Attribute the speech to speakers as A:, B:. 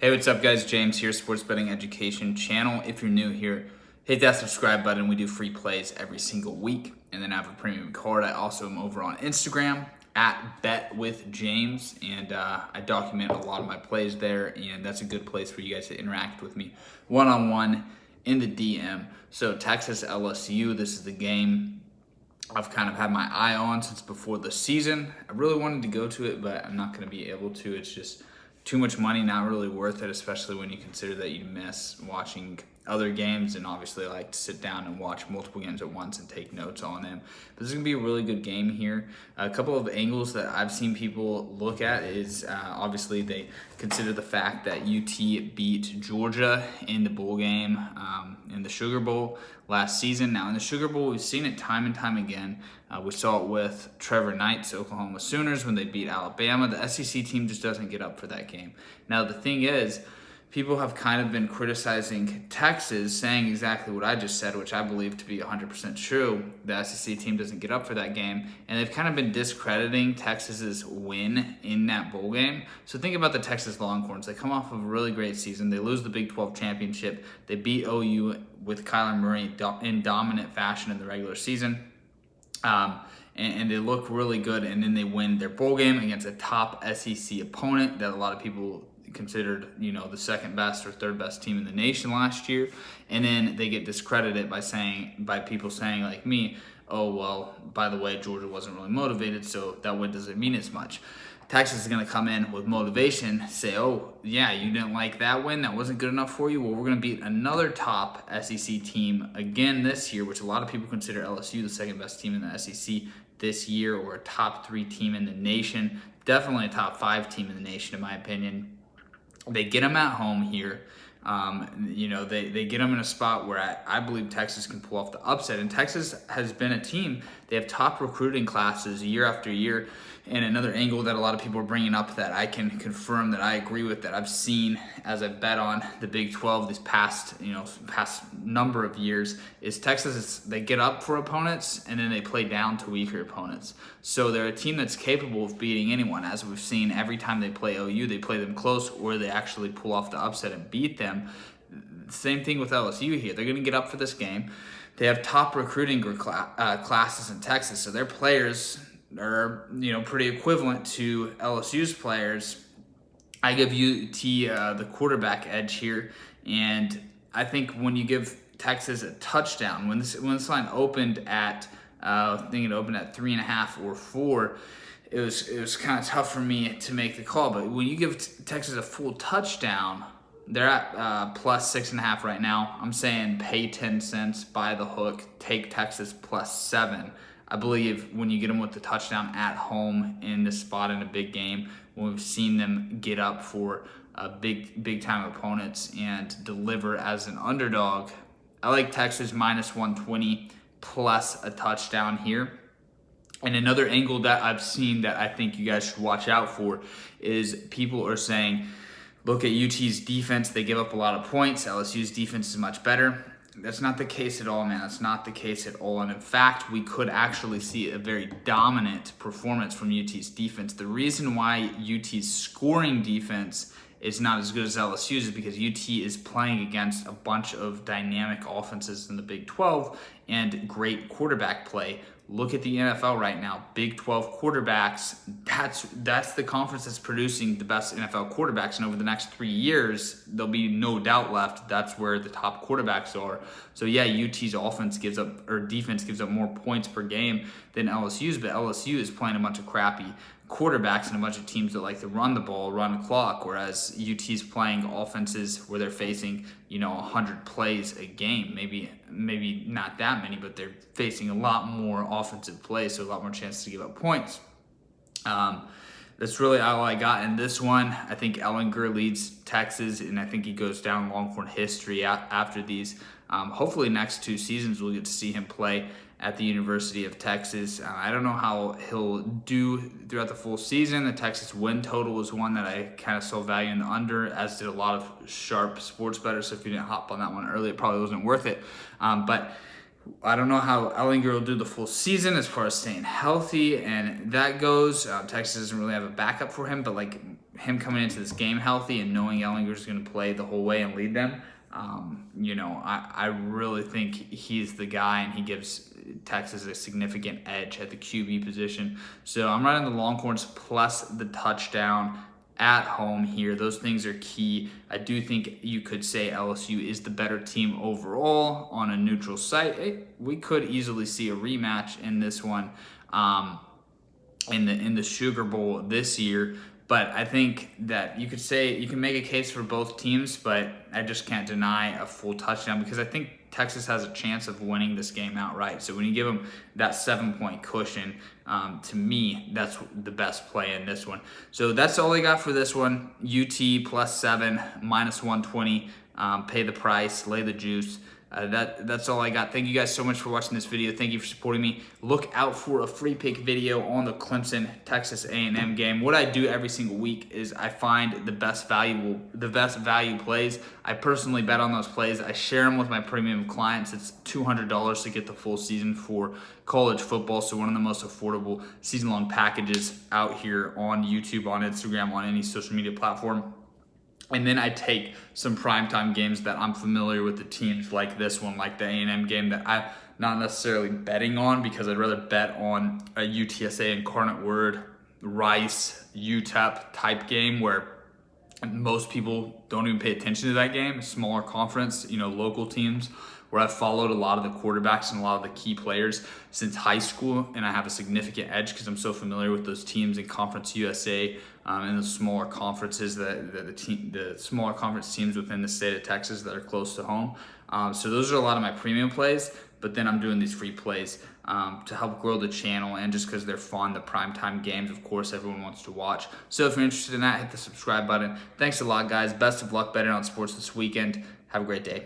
A: Hey, what's up, guys? James here, Sports Betting Education Channel. If you're new here, hit that subscribe button. We do free plays every single week. And then I have a premium card. I also am over on Instagram at BetWithJames, and I document a lot of my plays there, and that's a good place for you guys to interact with me one-on-one in the DM. So Texas LSU, this is the game I've kind of had my eye on since before the season. I really wanted to go to it, but I'm not going to be able to. It's just too much money, not really worth it, especially when you consider that you miss watching other games, and obviously I like to sit down and watch multiple games at once and take notes on them. But this is going to be a really good game here. A couple of angles that I've seen people look at is obviously they consider the fact that UT beat Georgia in the bowl game, in the Sugar Bowl last season. Now in the Sugar Bowl, we've seen it time and time again. We saw it with Trevor Knight's Oklahoma Sooners when they beat Alabama. The SEC team just doesn't get up for that game. Now the thing is, people have kind of been criticizing Texas, saying exactly what I just said, which I believe to be 100% true. The SEC team doesn't get up for that game, and they've kind of been discrediting Texas's win in that bowl game. So think about the Texas Longhorns. They come off of a really great season. They lose the Big 12 championship. They beat OU with Kyler Murray in dominant fashion in the regular season. And they look really good, and then they win their bowl game against a top SEC opponent that a lot of people considered, the second best or third best team in the nation last year, and then they get discredited by people saying like me, oh well, by the way, Georgia wasn't really motivated, so that win doesn't mean as much. Texas is going to come in with motivation, say, oh yeah, you didn't like that win, that wasn't good enough for you, well, we're going to beat another top SEC team again this year, which a lot of people consider LSU the second best team in the SEC this year, or a top 3 team in the nation, definitely a top 5 team in the nation in my opinion. They get them at home here. They get them in a spot where I believe Texas can pull off the upset. And Texas has been a team, they have top recruiting classes year after year. And another angle that a lot of people are bringing up that I can confirm that I agree with, that I've seen as I've bet on the Big 12 these past number of years, is Texas, they get up for opponents and then they play down to weaker opponents. So they're a team that's capable of beating anyone. As we've seen, every time they play OU, they play them close, or they actually pull off the upset and beat them. Same thing with LSU here. They're going to get up for this game. They have top recruiting classes in Texas, so their players are pretty equivalent to LSU's players. I give UT the quarterback edge here, and I think when you give Texas a touchdown, when this line opened at I think it opened at 3.5 or 4. It was kind of tough for me to make the call, but when you give Texas a full touchdown, they're at plus 6.5 right now. I'm saying pay 10 cents, buy the hook, take Texas plus 7. I believe when you get them with the touchdown at home in this spot in a big game, when we've seen them get up for big time opponents and deliver as an underdog, I like Texas minus 120 plus a touchdown here. And another angle that I've seen that I think you guys should watch out for is people are saying, look at UT's defense. They give up a lot of points. LSU's defense is much better. That's not the case at all, man. That's not the case at all. And in fact, we could actually see a very dominant performance from UT's defense. The reason why UT's scoring defense is not as good as LSU's is because UT is playing against a bunch of dynamic offenses in the Big 12 and great quarterback play. Look at the NFL right now. Big 12 quarterbacks, that's the conference that's producing the best NFL quarterbacks. And over the next 3 years, there'll be no doubt left. That's where the top quarterbacks are. So yeah, UT's defense gives up more points per game than LSU's, but LSU is playing a bunch of crappy quarterbacks and a bunch of teams that like to run the ball, run the clock, whereas UT's playing offenses where they're facing 100 plays a game, maybe not that many, but they're facing a lot more offensive plays, so a lot more chances to give up points. That's really all I got in this one. I think Ellinger leads Texas, and I think he goes down in Longhorn history after these. Hopefully next 2 seasons we'll get to see him play at the University of Texas. I don't know how he'll do throughout the full season. The Texas win total is one that I kind of saw value in the under, as did a lot of sharp sports bettors. So if you didn't hop on that one early, it probably wasn't worth it. But I don't know how Ellinger will do the full season as far as staying healthy and that goes. Texas doesn't really have a backup for him, but like him coming into this game healthy and knowing Ellinger is going to play the whole way and lead them, I really think he's the guy, and he gives Texas a significant edge at the QB position. So I'm running the Longhorns plus the touchdown at home here. Those things are key. I do think you could say LSU is the better team overall on a neutral site. We could easily see a rematch in this one, in the Sugar Bowl this year. But I think that you can make a case for both teams, but I just can't deny a full touchdown because I think Texas has a chance of winning this game outright. So when you give them that 7-point cushion, to me, that's the best play in this one. So that's all I got for this one. UT plus 7, minus 120. Pay the price, lay the juice. That's all I got. Thank you guys so much for watching this video. Thank you for supporting me. Look out for a free pick video on the Clemson Texas A&M game. What I do every single week is I find the best value plays. I personally bet on those plays. I share them with my premium clients. It's $200 to get the full season for college football. So one of the most affordable season-long packages out here on YouTube, on Instagram, on any social media platform. And then I take some primetime games that I'm familiar with the teams, like this one, like the A&M game, that I'm not necessarily betting on because I'd rather bet on a UTSA Incarnate Word, Rice, UTEP type game where most people don't even pay attention to that game. A smaller conference, local teams, where I've followed a lot of the quarterbacks and a lot of the key players since high school, and I have a significant edge because I'm so familiar with those teams in Conference USA and the smaller conferences, the smaller conference teams within the state of Texas that are close to home. So those are a lot of my premium plays, but then I'm doing these free plays to help grow the channel and just because they're fun, the primetime games, of course, everyone wants to watch. So if you're interested in that, hit the subscribe button. Thanks a lot, guys. Best of luck betting on sports this weekend. Have a great day.